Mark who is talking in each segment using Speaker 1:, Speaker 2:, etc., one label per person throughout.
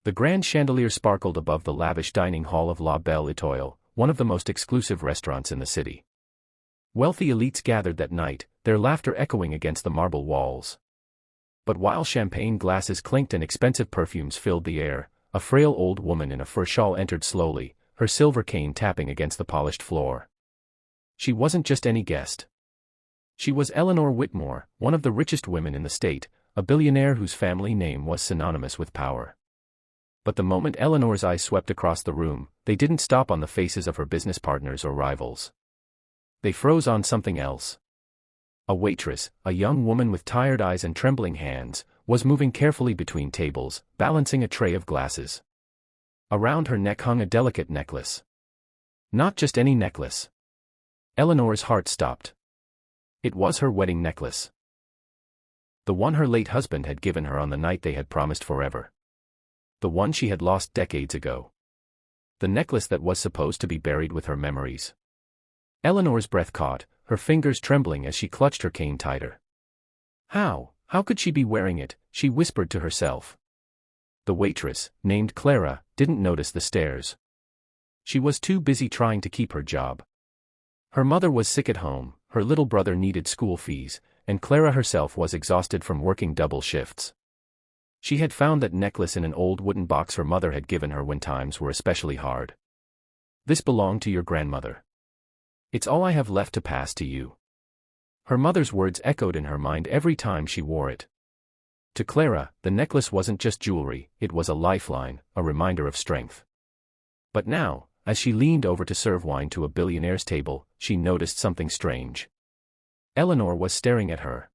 Speaker 1: The grand chandelier sparkled above the lavish dining hall of La Belle Étoile, one of the most exclusive restaurants in the city. Wealthy elites gathered that night, their laughter echoing against the marble walls. But while champagne glasses clinked and expensive perfumes filled the air, a frail old woman in a fur shawl entered slowly, her silver cane tapping against the polished floor. She wasn't just any guest. She was Eleanor Whitmore, one of the richest women in the state, a billionaire whose family name was synonymous with power. But the moment Eleanor's eyes swept across the room, they didn't stop on the faces of her business partners or rivals. They froze on something else. A waitress, a young woman with tired eyes and trembling hands, was moving carefully between tables, balancing a tray of glasses. Around her neck hung a delicate necklace. Not just any necklace. Eleanor's heart stopped. It was her wedding necklace. The one her late husband had given her on the night they had promised forever. The one she had lost decades ago. The necklace that was supposed to be buried with her memories. Eleanor's breath caught, her fingers trembling as she clutched her cane tighter. How could she be wearing it, she whispered to herself. The waitress, named Clara, didn't notice the stares. She was too busy trying to keep her job. Her mother was sick at home, her little brother needed school fees, and Clara herself was exhausted from working double shifts. She had found that necklace in an old wooden box her mother had given her when times were especially hard. This belonged to your grandmother. It's all I have left to pass to you. Her mother's words echoed in her mind every time she wore it. To Clara, the necklace wasn't just jewelry, it was a lifeline, a reminder of strength. But now, as she leaned over to serve wine to a billionaire's table, she noticed something strange. Eleanor was staring at her.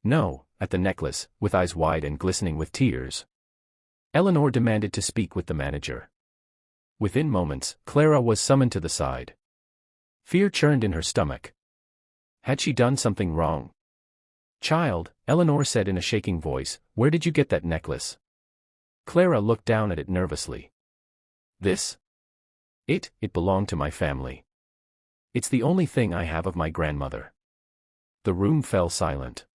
Speaker 1: No, at the necklace, with eyes wide and glistening with tears. Eleanor demanded to speak with the manager. Within moments, Clara was summoned to the side. Fear churned in her stomach. Had she done something wrong? Child, Eleanor said in a shaking voice, where did you get that necklace? Clara looked down at it nervously. This? It belonged to my family. It's the only thing I have of my grandmother. The room fell silent.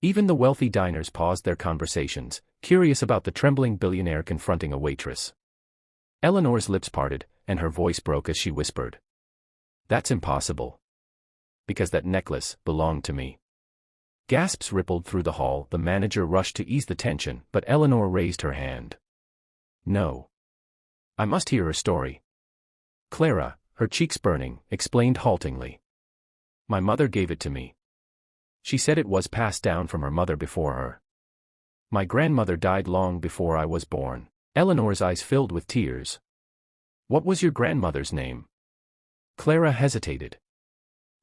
Speaker 1: Even the wealthy diners paused their conversations, curious about the trembling billionaire confronting a waitress. Eleanor's lips parted, and her voice broke as she whispered. That's impossible. Because that necklace belonged to me. Gasps rippled through the hall. The manager rushed to ease the tension, but Eleanor raised her hand. No. I must hear her story. Clara, her cheeks burning, explained haltingly. My mother gave it to me. She said it was passed down from her mother before her. My grandmother died long before I was born. Eleanor's eyes filled with tears. What was your grandmother's name? Clara hesitated.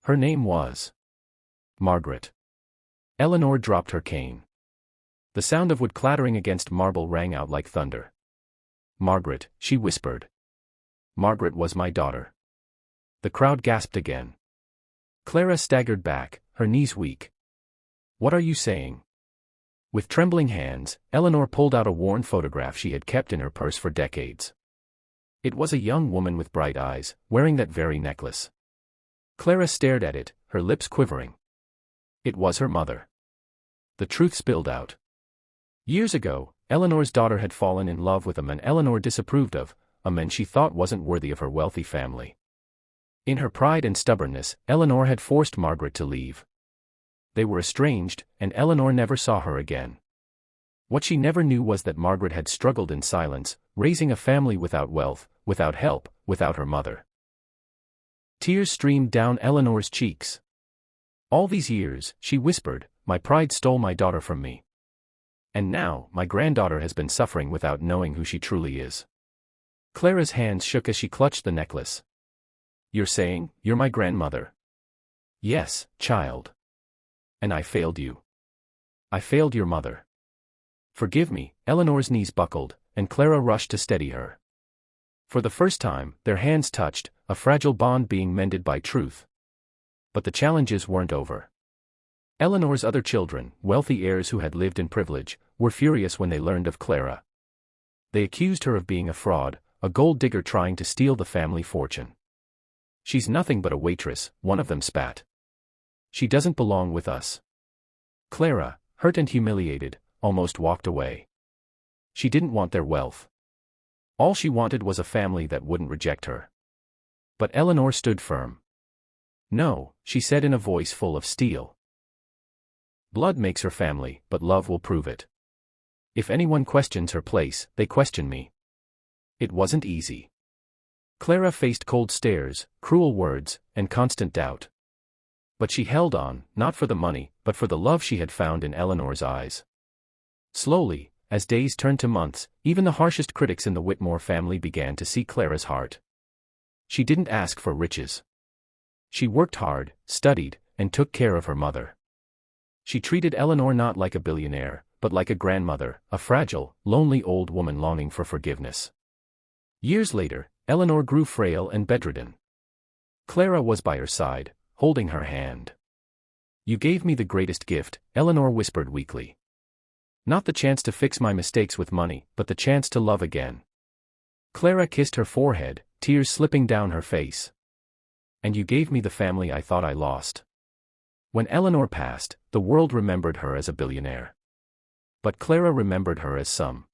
Speaker 1: Her name was Margaret. Eleanor dropped her cane. The sound of wood clattering against marble rang out like thunder. Margaret, she whispered. Margaret was my daughter. The crowd gasped again. Clara staggered back, her knees weak. What are you saying? With trembling hands, Eleanor pulled out a worn photograph she had kept in her purse for decades. It was a young woman with bright eyes, wearing that very necklace. Clara stared at it, her lips quivering. It was her mother. The truth spilled out. Years ago, Eleanor's daughter had fallen in love with a man Eleanor disapproved of, a man she thought wasn't worthy of her wealthy family. In her pride and stubbornness, Eleanor had forced Margaret to leave. They were estranged, and Eleanor never saw her again. What she never knew was that Margaret had struggled in silence, raising a family without wealth, without help, without her mother. Tears streamed down Eleanor's cheeks. All these years, she whispered, my pride stole my daughter from me. And now, my granddaughter has been suffering without knowing who she truly is. Clara's hands shook as she clutched the necklace. You're saying, you're my grandmother? Yes, child. And I failed you. I failed your mother. Forgive me. Eleanor's knees buckled, and Clara rushed to steady her. For the first time, their hands touched, a fragile bond being mended by truth. But the challenges weren't over. Eleanor's other children, wealthy heirs who had lived in privilege, were furious when they learned of Clara. They accused her of being a fraud, a gold digger trying to steal the family fortune. She's nothing but a waitress, one of them spat. She doesn't belong with us. Clara, hurt and humiliated, almost walked away. She didn't want their wealth. All she wanted was a family that wouldn't reject her. But Eleanor stood firm. "No," she said in a voice full of steel. "Blood makes her family, but love will prove it. If anyone questions her place, they question me." It wasn't easy. Clara faced cold stares, cruel words, and constant doubt. But she held on, not for the money, but for the love she had found in Eleanor's eyes. Slowly, as days turned to months, even the harshest critics in the Whitmore family began to see Clara's heart. She didn't ask for riches. She worked hard, studied, and took care of her mother. She treated Eleanor not like a billionaire, but like a grandmother, a fragile, lonely old woman longing for forgiveness. Years later, Eleanor grew frail and bedridden. Clara was by her side, holding her hand. "You gave me the greatest gift," Eleanor whispered weakly. "Not the chance to fix my mistakes with money, but the chance to love again." Clara kissed her forehead, tears slipping down her face. "And you gave me the family I thought I lost." When Eleanor passed, the world remembered her as a billionaire. But Clara remembered her as some